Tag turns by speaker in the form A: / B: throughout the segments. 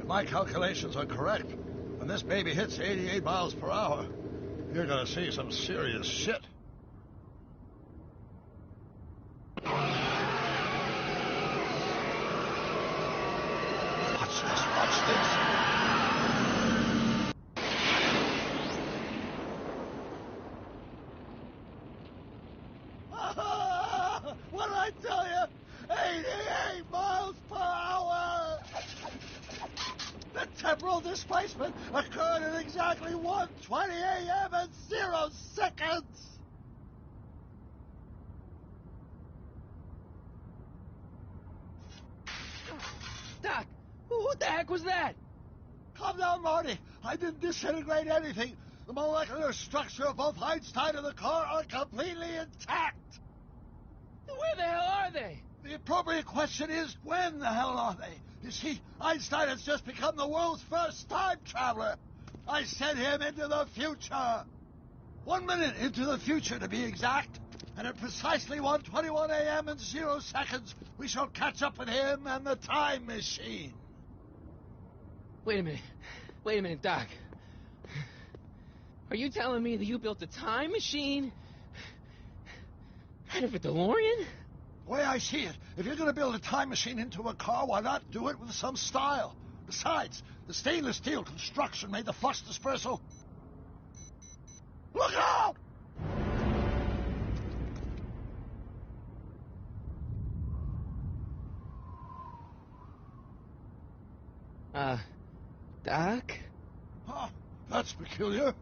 A: my calculations are correct, when this baby hits 88 miles per hour, you're gonna see some serious shit. Watch this, watch this. What did I tell you? 88 miles per hour! The temporal displacement occurred at exactly 1:20 a.m. and 0 seconds!
B: Doc, what the heck was that?
A: Calm down, Marty. I didn't disintegrate anything. The molecular structure of both Einstein and the car are completely intact.
B: Where the hell are they?
A: The appropriate question is, when the hell are they? You see, Einstein has just become the world's first time traveler. I sent him into the future. 1 minute into the future, to be exact. And at precisely 1:21 a.m. and 0 seconds, we shall catch up with him and the time machine.
B: Wait a minute, Doc. Are you telling me that you built a time machine out of a DeLorean?
A: The way I see it, if you're going to build a time machine into a car, why not do it with some style? Besides, the stainless steel construction made the flux dispersal. Look out!
B: Doc?
A: Huh, that's peculiar.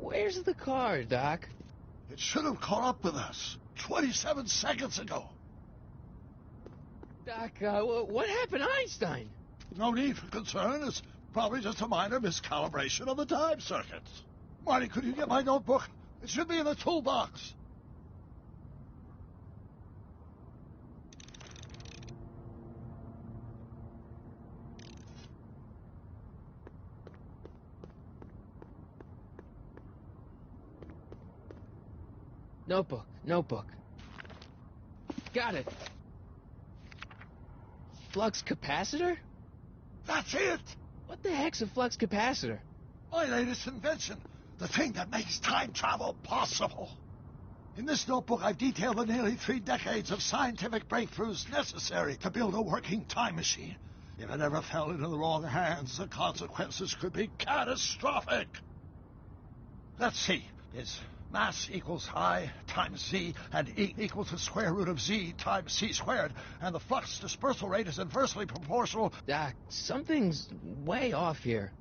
B: Where's the car, Doc?
A: It should have caught up with us 27 seconds ago.
B: Doc, what happened to Einstein?
A: No need for concern. It's probably just a minor miscalibration of the time circuits. Marty, could you get my notebook? It should be in the toolbox.
B: Notebook. Got it. Flux capacitor?
A: That's it!
B: What the heck's a flux capacitor?
A: My latest invention. The thing that makes time travel possible. In this notebook, I've detailed the nearly 3 decades of scientific breakthroughs necessary to build a working time machine. If it ever fell into the wrong hands, the consequences could be catastrophic. Let's see. Is mass equals I times Z, and E equals the square root of Z times C squared, and the flux dispersal rate is inversely proportional.
B: Doc, something's way off here.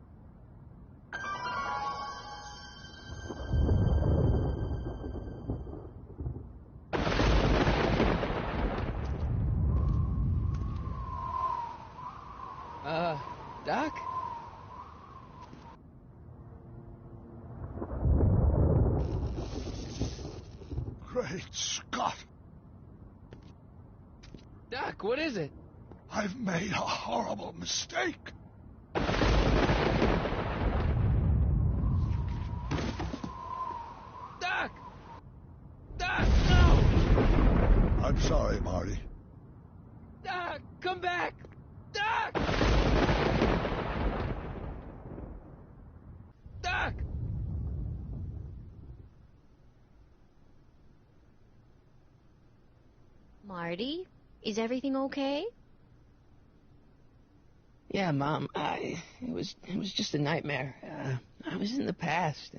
B: Doc?
A: Great Scott!
B: Doc, what is it?
A: I've made a horrible mistake.
B: Doc! Doc, no!
A: I'm sorry, Marty.
B: Doc, come back! Doc! Doc!
C: Marty, is everything okay?
B: Yeah, Mom, it was just a nightmare. I was in the past,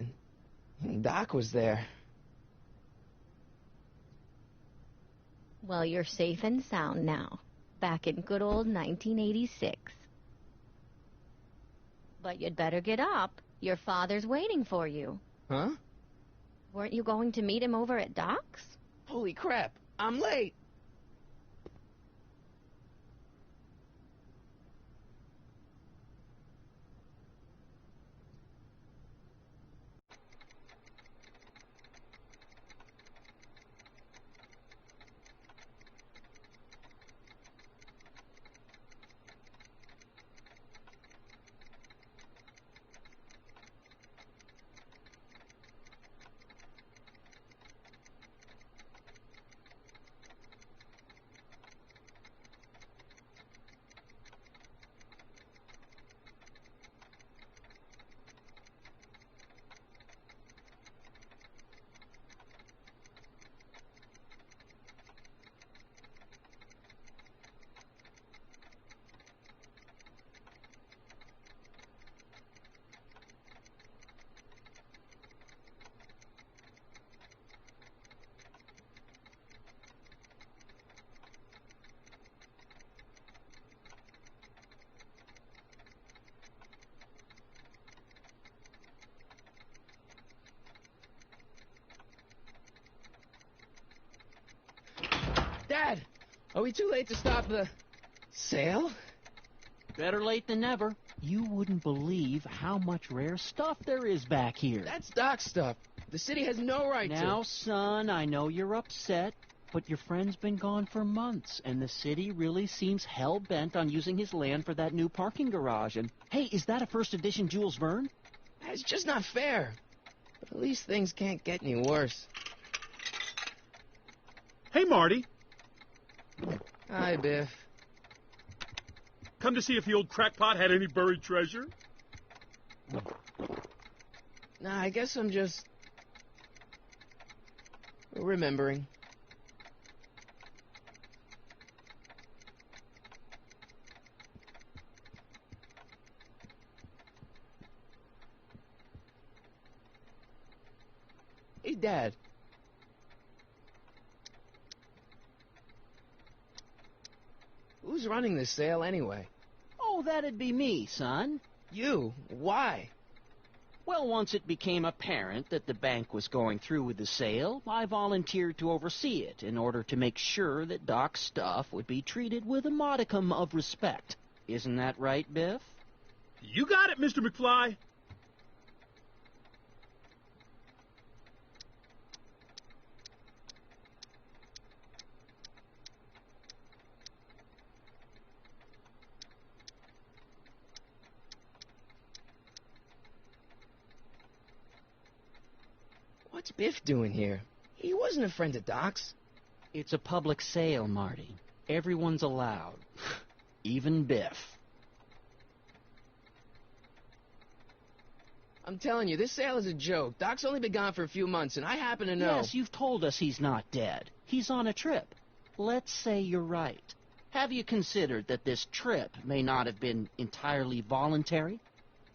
B: and Doc was there.
C: Well, you're safe and sound now, back in good old 1986. But you'd better get up. Your father's waiting for you.
B: Huh?
C: Weren't you going to meet him over at Doc's?
B: Holy crap, I'm late. Dad, are we too late to stop the sale?
D: Better late than never. You wouldn't believe how much rare stuff there is back here.
B: That's Doc's stuff. The city has no right to...
D: Now, son, I know you're upset, but your friend's been gone for months, and the city really seems hell-bent on using his land for that new parking garage. And, hey, is that a first edition Jules Verne?
B: It's just not fair. But at least things can't get any worse.
E: Hey, Marty.
B: Hi, Biff.
E: Come to see if the old crackpot had any buried treasure?
B: Nah, I guess I'm just... remembering. Hey, Dad. Who's running this sale anyway?
D: Oh, that'd be me, son.
B: You? Why?
D: Well, once it became apparent that the bank was going through with the sale, I volunteered to oversee it in order to make sure that Doc's stuff would be treated with a modicum of respect. Isn't that right, Biff?
E: You got it, Mr. McFly.
B: What's Biff doing here? He wasn't a friend of Doc's.
D: It's a public sale, Marty. Everyone's allowed. Even Biff.
B: I'm telling you, this sale is a joke. Doc's only been gone for a few months, and I happen to know...
D: Yes, you've told us he's not dead. He's on a trip. Let's say you're right. Have you considered that this trip may not have been entirely voluntary?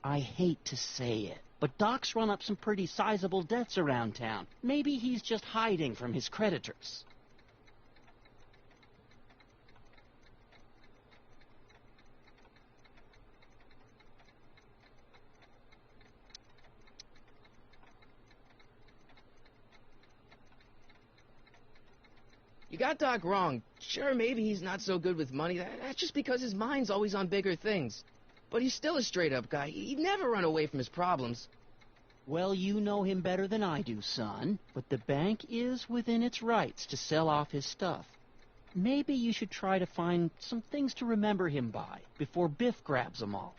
D: I hate to say it, but Doc's run up some pretty sizable debts around town. Maybe he's just hiding from his creditors.
B: You got Doc wrong. Sure, maybe he's not so good with money. That's just because his mind's always on bigger things. But he's still a straight-up guy. He'd never run away from his problems.
D: Well, you know him better than I do, son. But the bank is within its rights to sell off his stuff. Maybe you should try to find some things to remember him by before Biff grabs them all.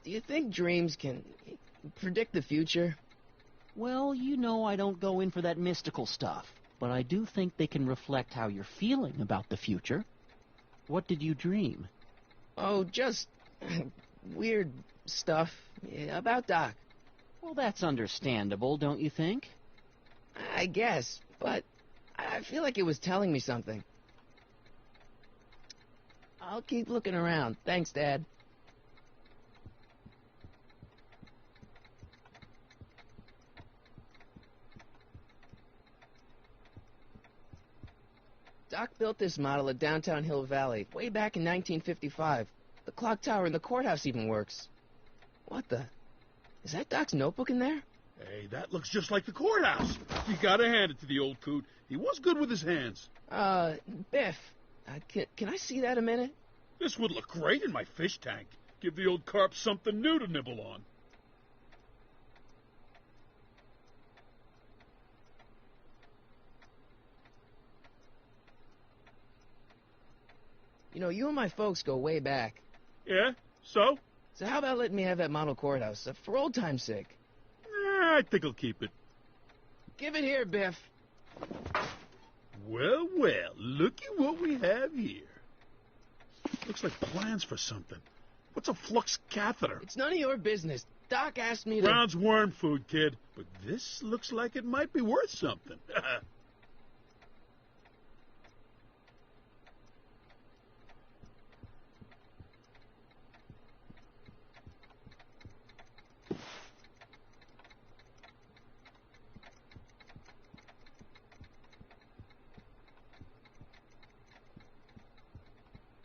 B: Do you think dreams can predict the future?
D: Well, you know I don't go in for that mystical stuff, but I do think they can reflect how you're feeling about the future. What did you dream?
B: Oh, just weird stuff about Doc.
D: Well, that's understandable, don't you think?
B: I guess, but I feel like it was telling me something. I'll keep looking around. Thanks, Dad. Doc built this model at downtown Hill Valley way back in 1955. The clock tower in the courthouse even works. What the? Is that Doc's notebook in there?
E: Hey, that looks just like the courthouse. You gotta hand it to the old coot. He was good with his hands.
B: Biff, can I see that a minute?
E: This would look great in my fish tank. Give the old carp something new to nibble on.
B: You know, you and my folks go way back.
E: Yeah? So?
B: So how about letting me have that model courthouse, for old time's sake?
E: I think I'll keep it.
B: Give it here, Biff.
E: Well, well, looky what we have here. Looks like plans for something. What's a flux catheter?
B: It's none of your business. Doc asked me to...
E: Brown's worm food, kid. But this looks like it might be worth something.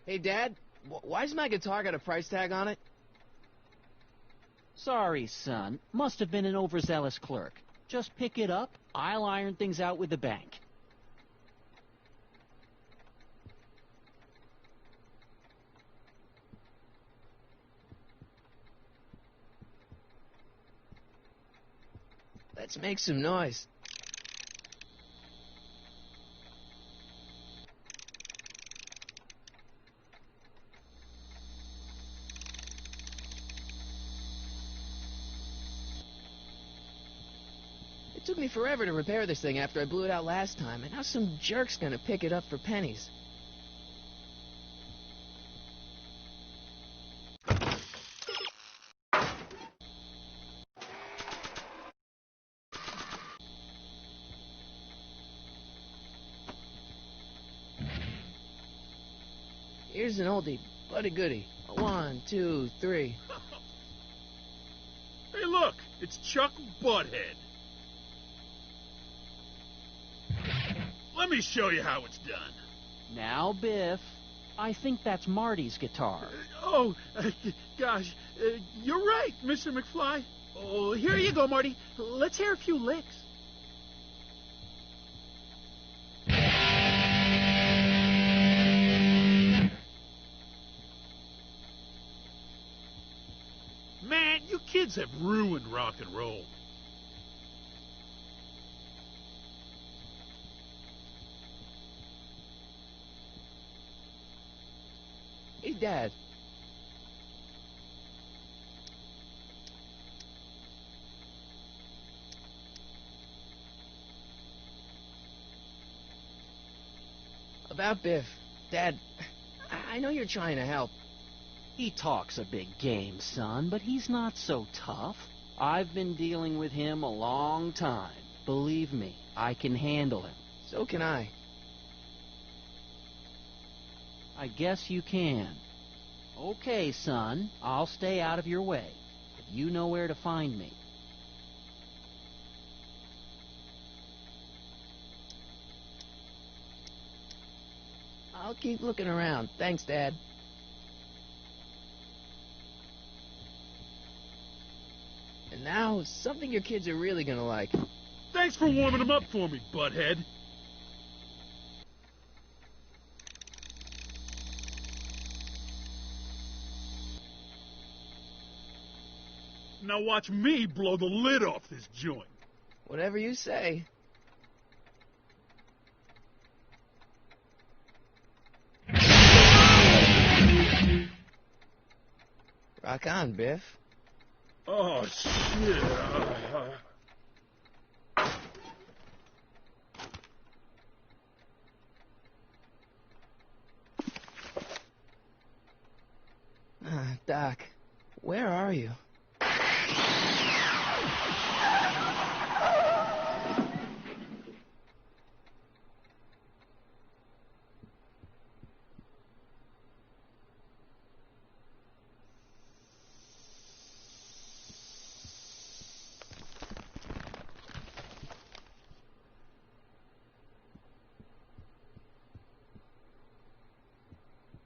B: Hey, Dad, why's my guitar got a price tag on it?
D: Sorry, son. Must have been an overzealous clerk. Just pick it up. I'll iron things out with the bank.
B: Let's make some noise. It took me forever to repair this thing after I blew it out last time, and now some jerk's gonna pick it up for pennies. Here's an oldie, but a goodie. 1, 2, 3.
E: Hey, look, it's Chuck Butthead. Let me show you how it's done.
D: Now, Biff, I think that's Marty's guitar.
E: Gosh, you're right, Mr. McFly. Oh, here you go, Marty. Let's hear a few licks. Man, you kids have ruined rock and roll.
B: Hey, Dad. About Biff. Dad, I know you're trying to help.
D: He talks a big game, son, but he's not so tough. I've been dealing with him a long time. Believe me, I can handle him.
B: So can I.
D: I guess you can. Okay, son, I'll stay out of your way. But you know where to find me.
B: I'll keep looking around. Thanks, Dad. And now, something your kids are really gonna like.
E: Thanks for warming them up for me, Butthead. Now watch me blow the lid off this joint.
B: Whatever you say. Rock on, Biff.
E: Oh, shit.
B: Doc, where are you?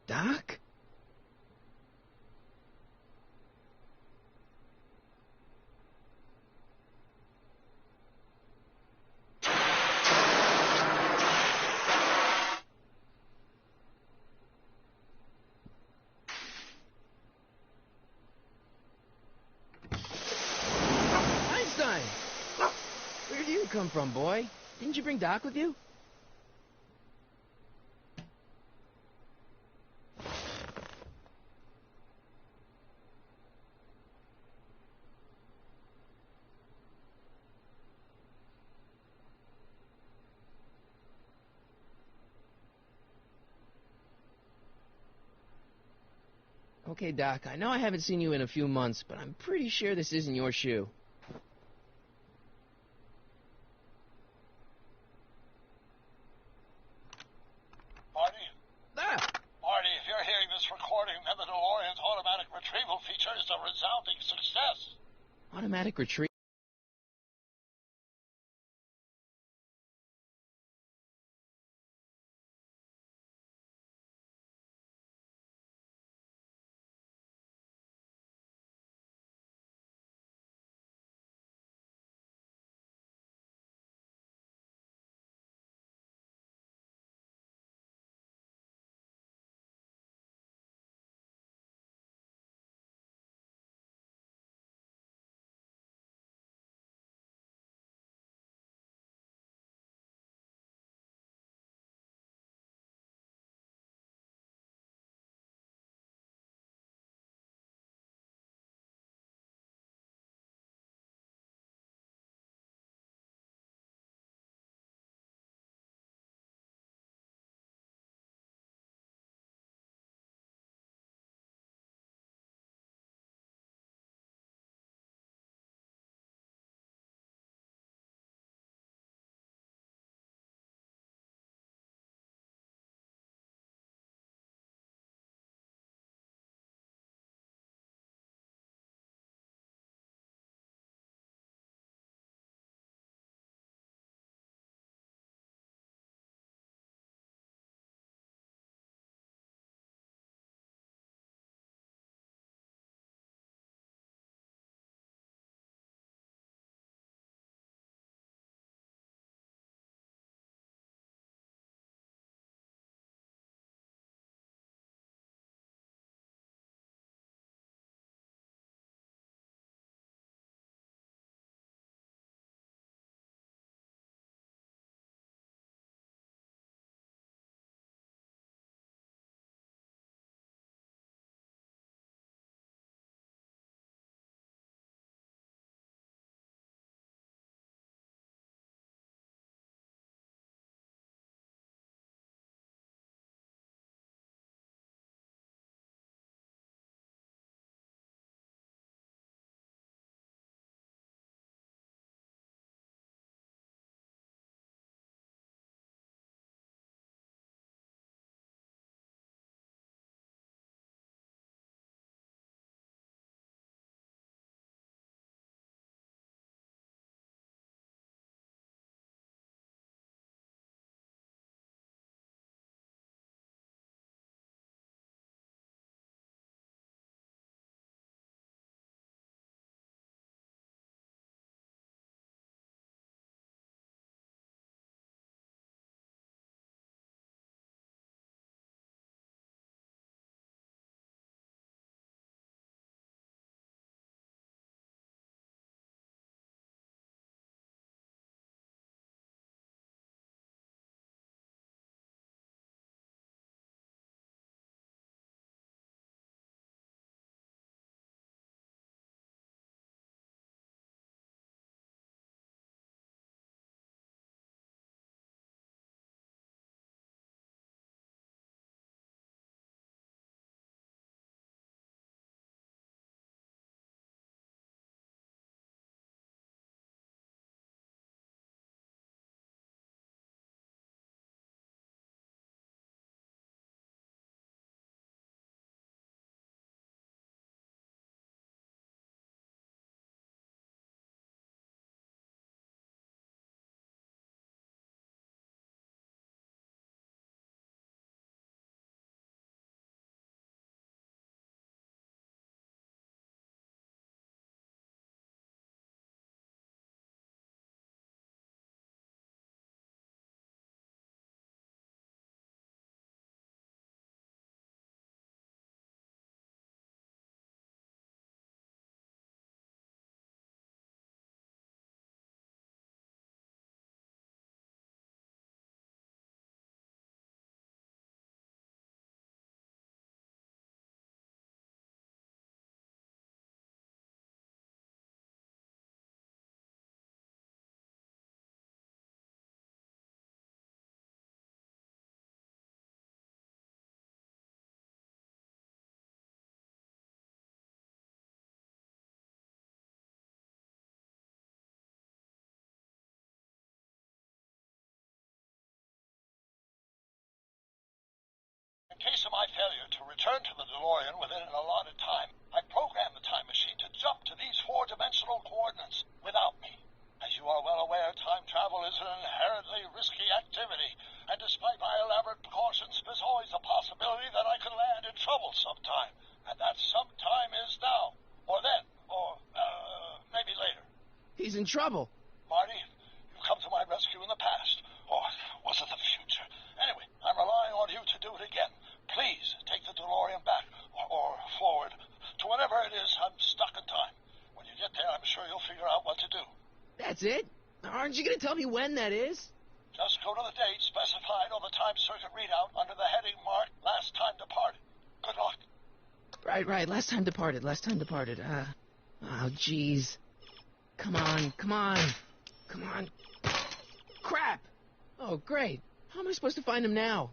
B: Doc? Einstein! Where did you come from, boy? Didn't you bring Doc with you? Okay, Doc, I know I haven't seen you in a few months, but I'm pretty sure this isn't your shoe.
A: Marty?
B: Ah!
A: Marty, if you're hearing this recording, then the DeLorean's automatic retrieval feature is a resounding success.
B: Automatic retrieval?
A: my failure to return to the DeLorean within an allotted time, I programmed the time machine to jump to these four-dimensional coordinates without me. As you are well aware, time travel is an inherently risky activity, and despite my elaborate precautions, there's always a possibility that I could land in trouble sometime, and that sometime is now, or then, or maybe later.
B: He's in trouble.
A: Marty, you've come to my rescue in the past, or was it the future? Anyway, I'm relying on you to do it again. Please take the DeLorean back, or forward, to whenever it is I'm stuck in time. When you get there, I'm sure you'll figure out what to do.
B: That's it? Aren't you going to tell me when that is?
A: Just go to the date specified on the time circuit readout under the heading marked Last Time Departed. Good luck.
B: Right. Last time departed. Oh, jeez. Come on. Crap! Oh, great. How am I supposed to find him now?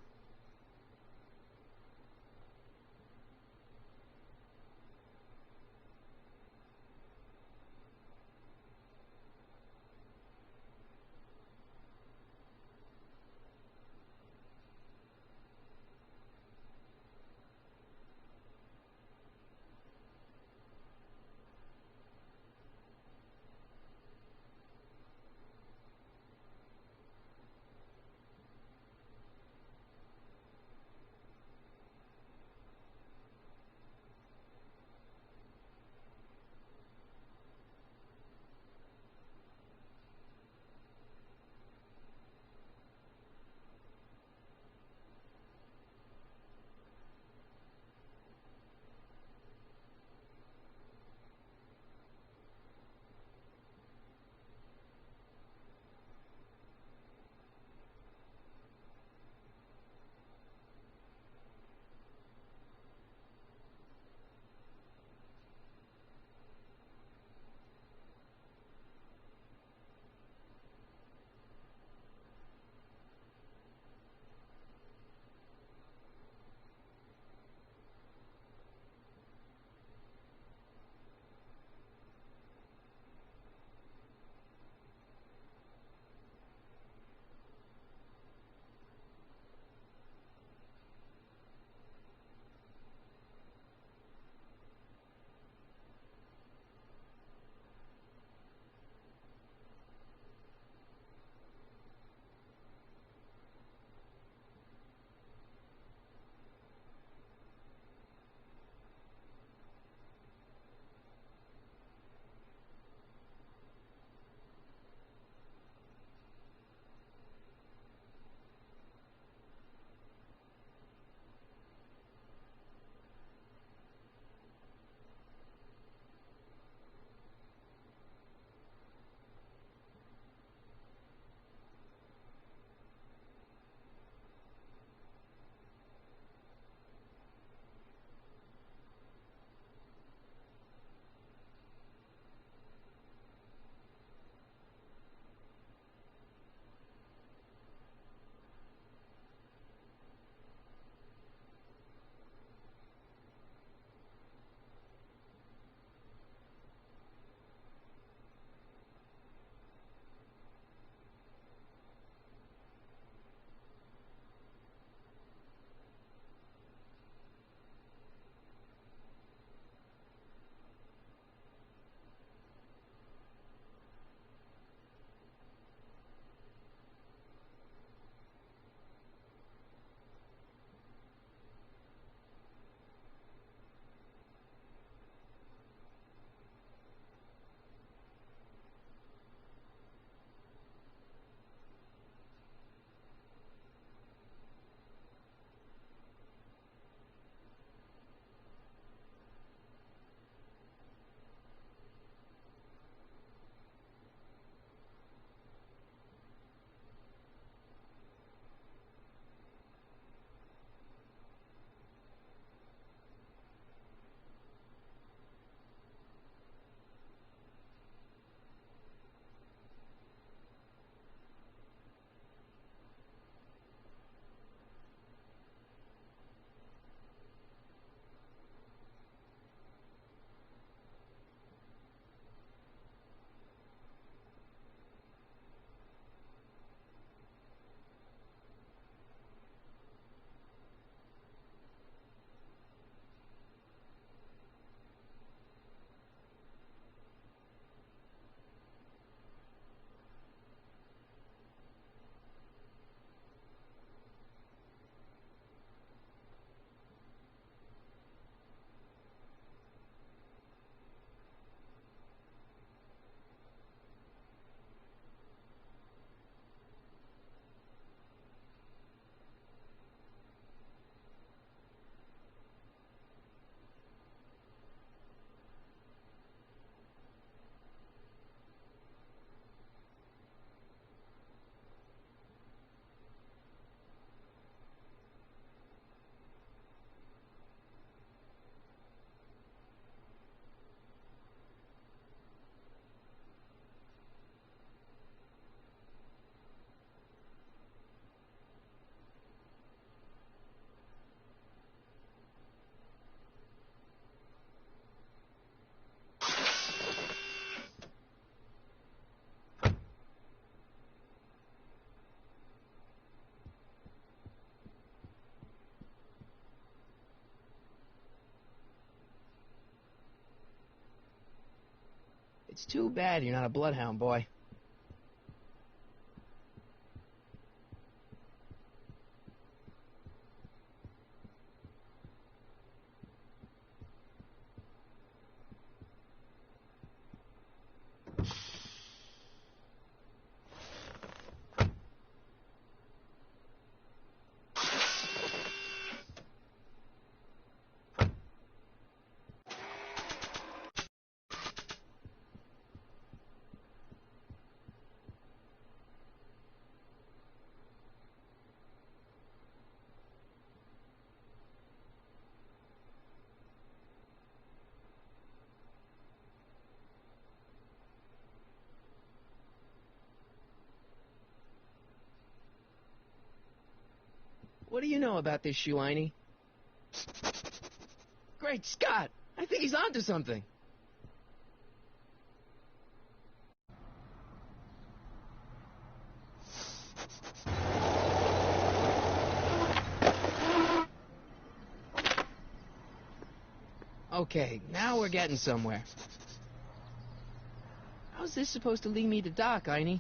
B: It's too bad you're not a bloodhound, boy. What do you know about this shoe, Einie? Great Scott! I think he's onto something. Okay, now we're getting somewhere. How's this supposed to lead me to Doc, Einie?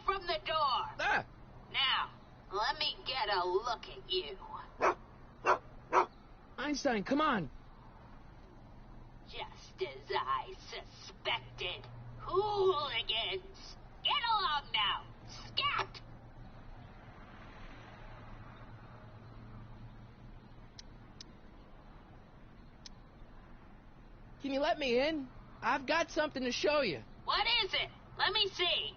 F: From the door.
B: Ah!
F: Now, let me get a look at you.
B: Einstein, come on!
F: Just as I suspected. Hooligans! Get along now! Scat!
B: Can you let me in? I've got something to show you.
F: What is it? Let me see.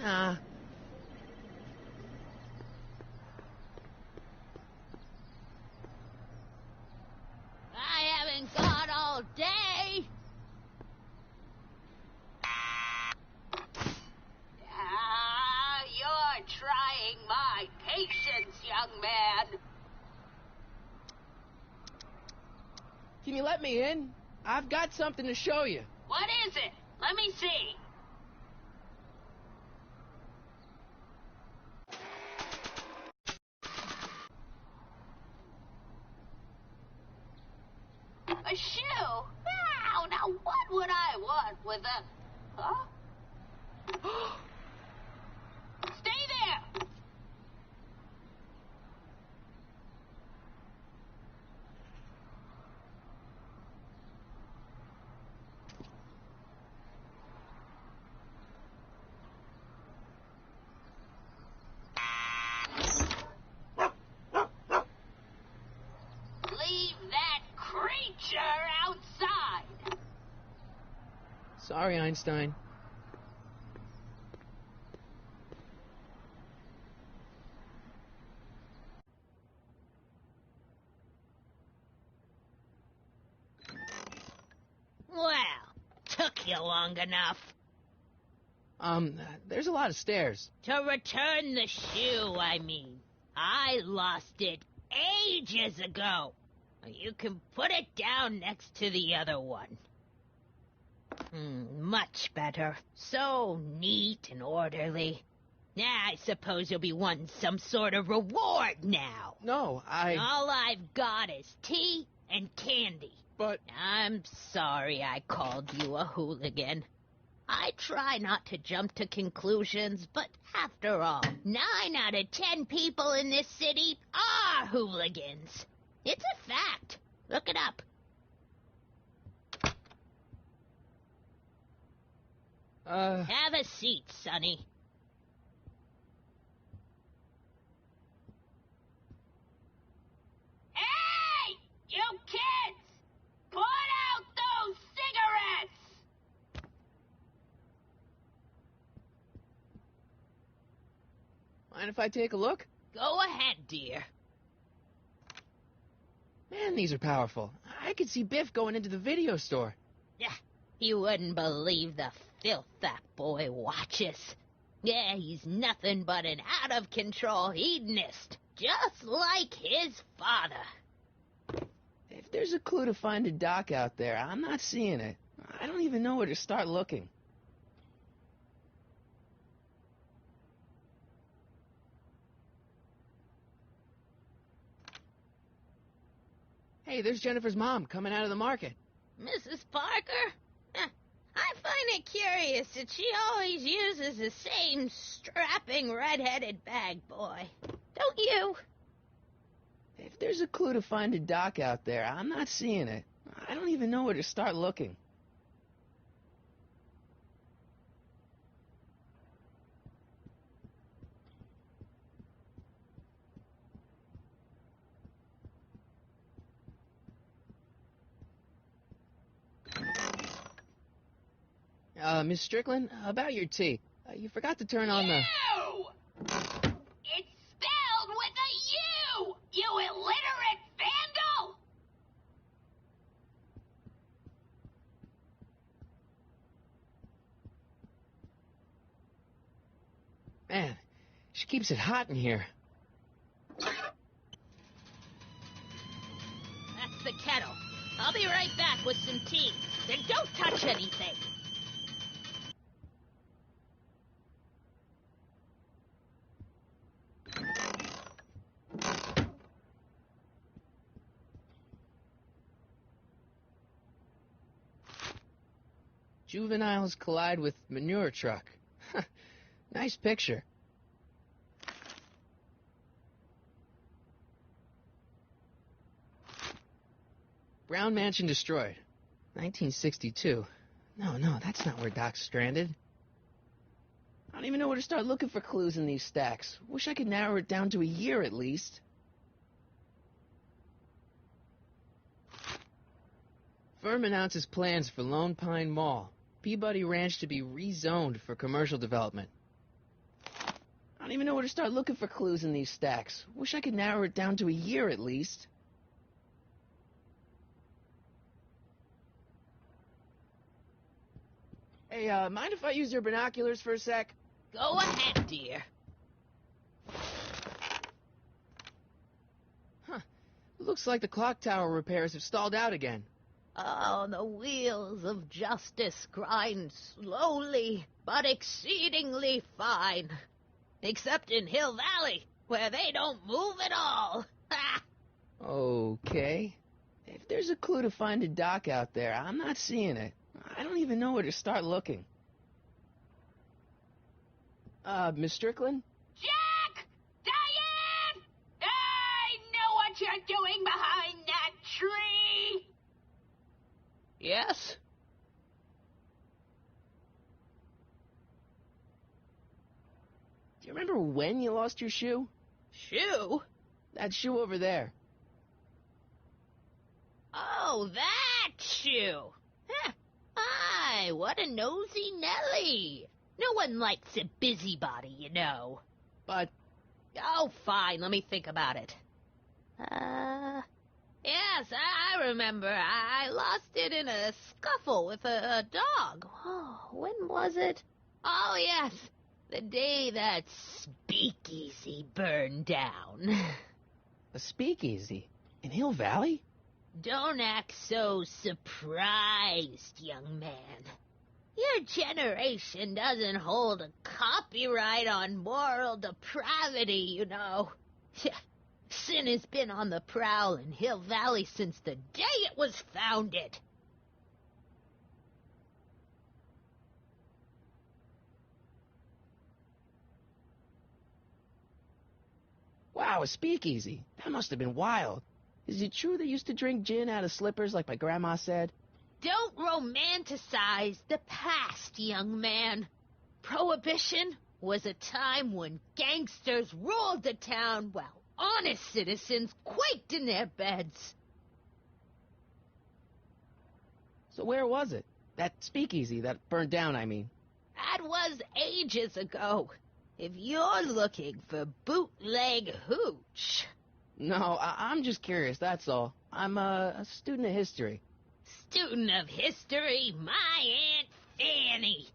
B: Nah.
F: I haven't got all day. You're trying my patience, young man.
B: Can you let me in? I've got something to show you.
F: What is it? Let me see. A shoe? Now what would I want with a... Huh? Stay there! Leave that creature outside!
B: Sorry, Einstein.
F: Well, took you long enough.
B: There's a lot of stairs.
F: To return the shoe, I mean. I lost it ages ago. You can put it down next to the other one. Much better. So neat and orderly. I suppose you'll be wanting some sort of reward now.
B: No,
F: All I've got is tea and candy.
B: But...
F: I'm sorry I called you a hooligan. I try not to jump to conclusions, but after all, 9 out of 10 people in this city are hooligans. It's a fact. Look it up. Have a seat, Sonny. Hey! You kids! Put out those cigarettes!
B: Mind if I take a look?
F: Go ahead, dear.
B: Man, these are powerful. I could see Biff going into the video store.
F: You wouldn't believe the filth that boy watches. Yeah, he's nothing but an out-of-control hedonist, just like his father.
B: If there's a clue to find a doc out there, I'm not seeing it. I don't even know where to start looking. Hey, there's Jennifer's mom coming out of the market.
F: Mrs. Parker? I find it curious that she always uses the same strapping red-headed bag boy. Don't you?
B: If there's a clue to find a doc out there, I'm not seeing it. I don't even know where to start looking. Miss Strickland, about your tea. You forgot to turn on the...
F: You! It's spelled with a U! You illiterate vandal!
B: Man, she keeps it hot in here.
F: That's the kettle. I'll be right back with some tea. Then don't touch anything.
B: Juveniles collide with manure truck. Nice picture. Brown Mansion destroyed. 1962. No, that's not where Doc's stranded. I don't even know where to start looking for clues in these stacks. Wish I could narrow it down to a year at least. Firm announces plans for Lone Pine Mall. Peabody Ranch to be rezoned for commercial development. I don't even know where to start looking for clues in these stacks. Wish I could narrow it down to a year at least. Hey, mind if I use your binoculars for a sec?
F: Go ahead, dear.
B: Looks like the clock tower repairs have stalled out again.
F: Oh, the wheels of justice grind slowly, but exceedingly fine. Except in Hill Valley, where they don't move at all. Ha!
B: Okay. If there's a clue to find a doc out there, I'm not seeing it. I don't even know where to start looking. Miss Strickland?
F: Jack! Diane! I know what you're doing behind that tree!
B: Yes? Do you remember when you lost your shoe?
F: Shoe?
B: That shoe over there.
F: Oh, that shoe! Huh. Aye, what a nosy Nelly! No one likes a busybody, you know.
B: But...
F: Oh, fine, let me think about it. Yes, I remember. I lost it in a scuffle with a dog. Oh, when was it? Oh, yes, the day that speakeasy burned down.
B: A speakeasy? In Hill Valley?
F: Don't act so surprised, young man. Your generation doesn't hold a copyright on moral depravity, you know. Sin has been on the prowl in Hill Valley since the day it was founded.
B: Wow, a speakeasy. That must have been wild. Is it true they used to drink gin out of slippers like my grandma said?
F: Don't romanticize the past, young man. Prohibition was a time when gangsters ruled the town while honest citizens quaked in their beds.
B: So where was it? That speakeasy that burned down, I mean.
F: That was ages ago. If you're looking for bootleg hooch.
B: No, I'm just curious, that's all. I'm a student of history.
F: Student of history, my Aunt Fanny.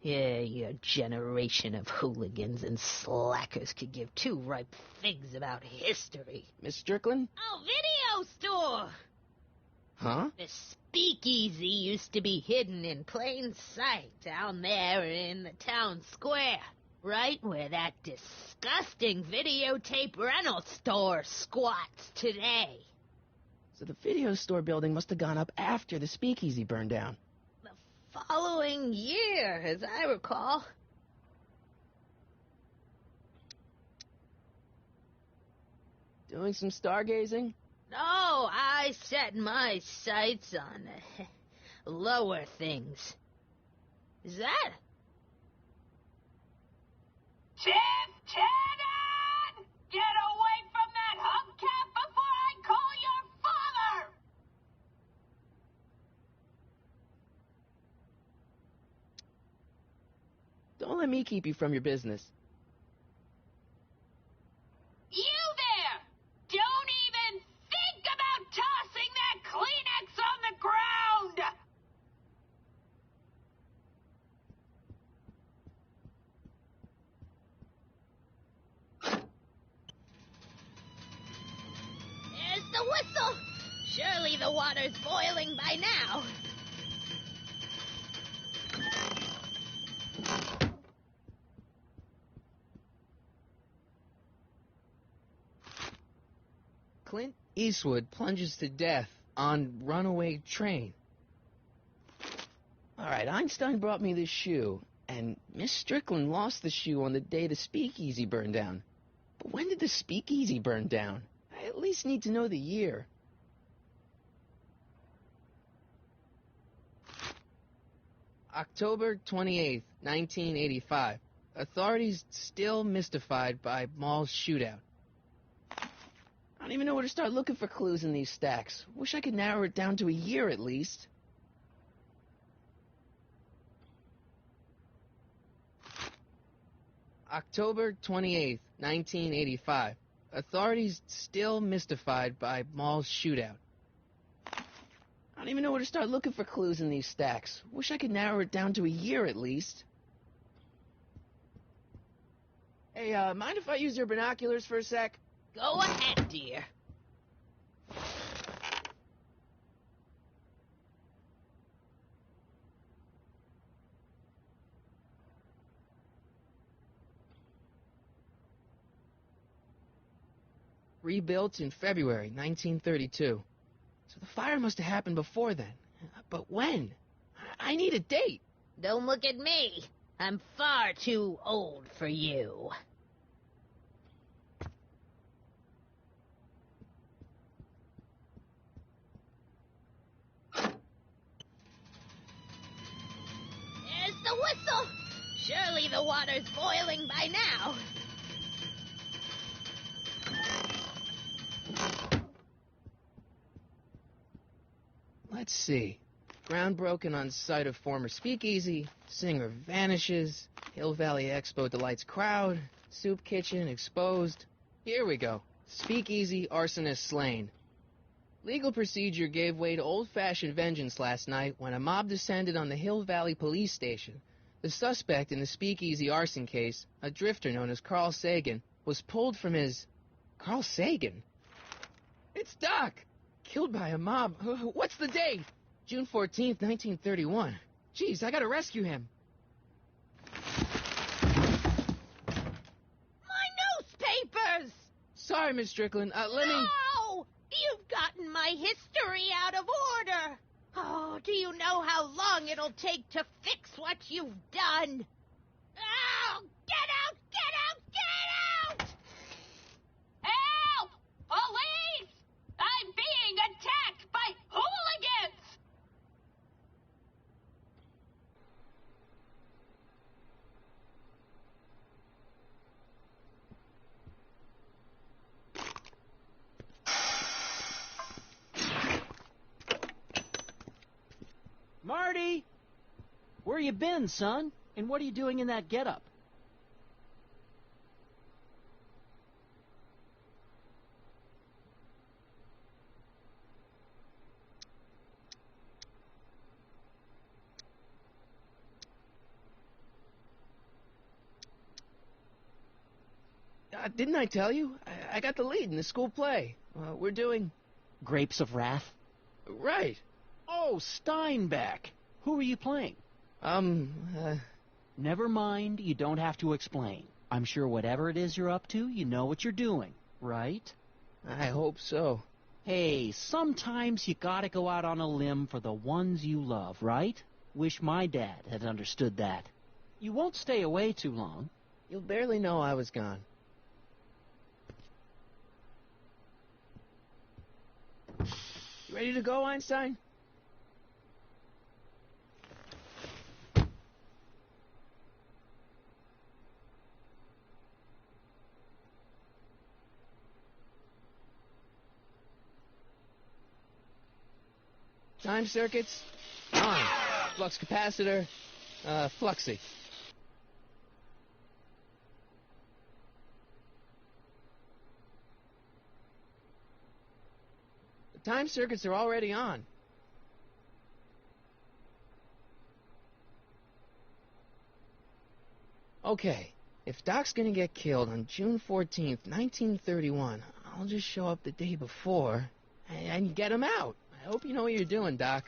F: Yeah, your generation of hooligans and slackers could give two ripe figs about history.
B: Miss Strickland?
F: Oh, video store!
B: Huh?
F: The speakeasy used to be hidden in plain sight down there in the town square. Right where that disgusting videotape rental store squats today.
B: So the video store building must have gone up after the speakeasy burned down.
F: The following year, as I recall.
B: Doing some stargazing?
F: No, I set my sights on lower things. Is that?
G: Lieutenant! Get away from that hubcap before I call your father!
B: Don't let me keep you from your business.
G: You there! Don't even think about tossing that Kleenex on the ground!
F: There's the whistle! Surely the water's boiling by now.
B: Clint Eastwood plunges to death on runaway train. Alright, Einstein brought me this shoe, and Miss Strickland lost the shoe on the day the speakeasy burned down. But when did the speakeasy burn down? I at least need to know the year. October 28th, 1985. Authorities still mystified by mall shootout. I don't even know where to start looking for clues in these stacks. Wish I could narrow it down to a year at least. October 28th, 1985. Authorities still mystified by mall shootout. I don't even know where to start looking for clues in these stacks. Wish I could narrow it down to a year at least. Hey, mind if I use your binoculars for a sec?
F: Go ahead, dear.
B: Rebuilt in February 1932. So the fire must have happened before then. But when? I need a date.
F: Don't look at me. I'm far too old for you. There's the whistle! Surely the water's boiling by now.
B: Let's see. Ground broken on site of former speakeasy. Singer vanishes. Hill Valley Expo delights crowd. Soup kitchen exposed. Here we go. Speakeasy arsonist slain. Legal procedure gave way to old-fashioned vengeance last night when a mob descended on the Hill Valley police station. The suspect in the speakeasy arson case, a drifter known as Carl Sagan, was pulled from his... Carl Sagan? It's Doc! Killed by a mob. What's the date? June 14th, 1931. Jeez, I gotta rescue him.
F: My newspapers!
B: Sorry, Miss Strickland. Let me...
F: No! You've gotten my history out of order! Oh, do you know how long it'll take to fix what you've done? Oh, get out! Get out! Get out!
G: Help! Police! I'm being attacked by hooligans!
D: Marty! Where you been, son? And what are you doing in that getup?
B: Didn't I tell you? I got the lead in the school play. We're doing...
D: Grapes of Wrath?
B: Right.
D: Oh, Steinbeck! Who are you playing? Never mind, you don't have to explain. I'm sure whatever it is you're up to, you know what you're doing, right?
B: I hope so.
D: Hey, sometimes you gotta go out on a limb for the ones you love, right? Wish my dad had understood that. You won't stay away too long.
B: You'll barely know I was gone. You ready to go, Einstein? Time circuits, on. Flux capacitor, fluxy. The time circuits are already on. Okay, if Doc's gonna get killed on June 14th, 1931, I'll just show up the day before and get him out. I hope you know what you're doing, Doc.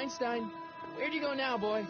B: Einstein, where'd you go now, boy?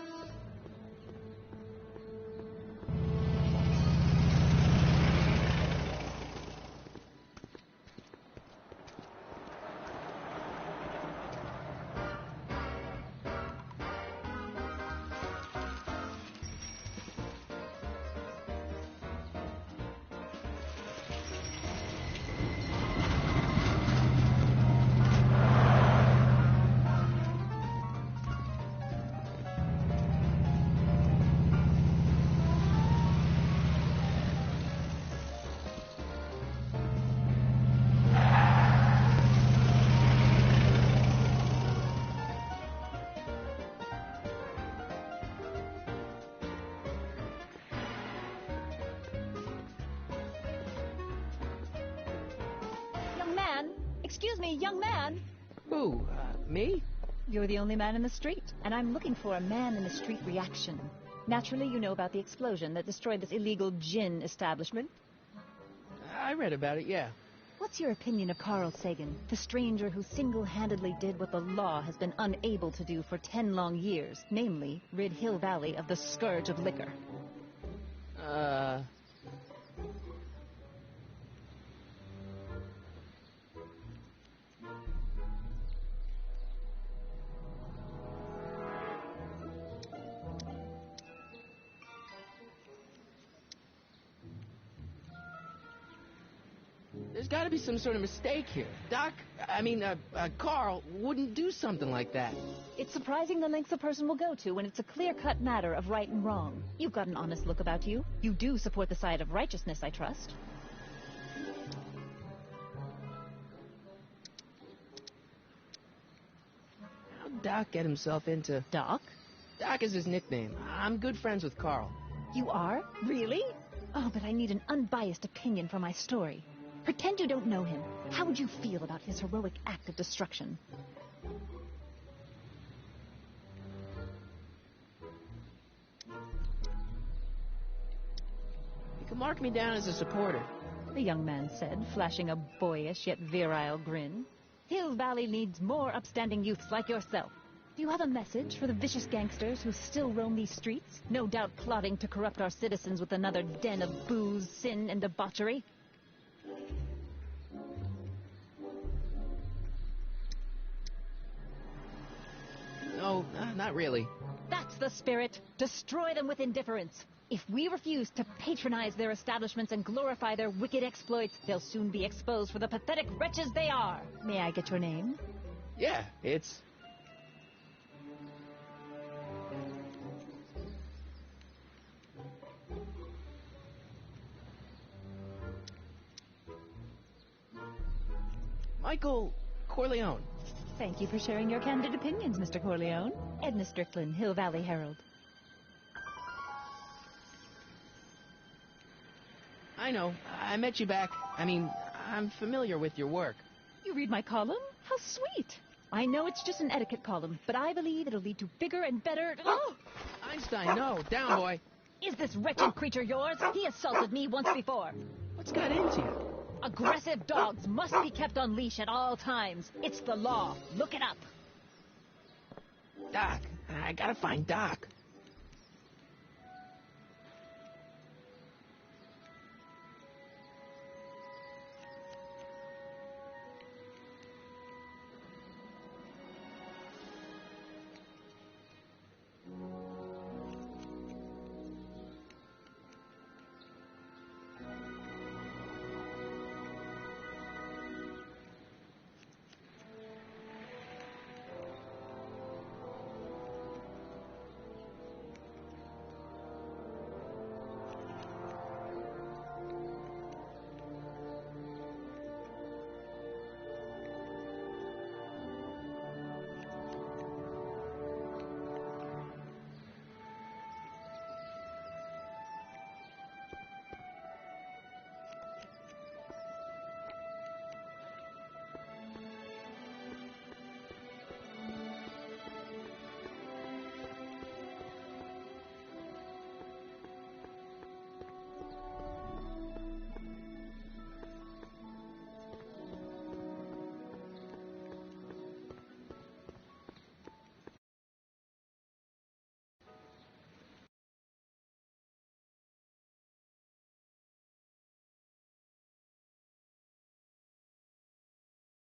H: Excuse me, young man.
B: Who, me?
H: You're the only man in the street, and I'm looking for a man-in-the-street reaction. Naturally, you know about the explosion that destroyed this illegal gin establishment.
B: I read about it, yeah.
H: What's your opinion of Carl Sagan, the stranger who single-handedly did what the law has been unable to do for 10 long years, namely, rid Hill Valley of the scourge of liquor?
B: There's got to be some sort of mistake here. Carl wouldn't do something like that.
H: It's surprising the lengths a person will go to when it's a clear-cut matter of right and wrong. You've got an honest look about you. You do support the side of righteousness, I trust.
B: How'd Doc get himself into...
H: Doc?
B: Doc is his nickname. I'm good friends with Carl.
H: You are? Really? Oh, but I need an unbiased opinion for my story. Pretend you don't know him. How would you feel about his heroic act of destruction?
B: You can mark me down as a supporter.
H: The young man said, flashing a boyish yet virile grin. Hill Valley needs more upstanding youths like yourself. Do you have a message for the vicious gangsters who still roam these streets, no doubt plotting to corrupt our citizens with another den of booze, sin, and debauchery?
B: No, not really.
H: That's the spirit. Destroy them with indifference. If we refuse to patronize their establishments and glorify their wicked exploits, they'll soon be exposed for the pathetic wretches they are. May I get your name?
B: Yeah, it's... Michael Corleone.
H: Thank you for sharing your candid opinions, Mr. Corleone. Edna Strickland, Hill Valley Herald.
B: I know. I met you back. I'm familiar with your work.
H: You read my column? How sweet. I know it's just an etiquette column, but I believe it'll lead to bigger and better... Oh!
B: Einstein, no. Down, boy.
H: Is this wretched creature yours? He assaulted me once before.
B: What's got into you?
H: Aggressive dogs must be kept on leash at all times. It's the law. Look it up.
B: Doc. I gotta find Doc.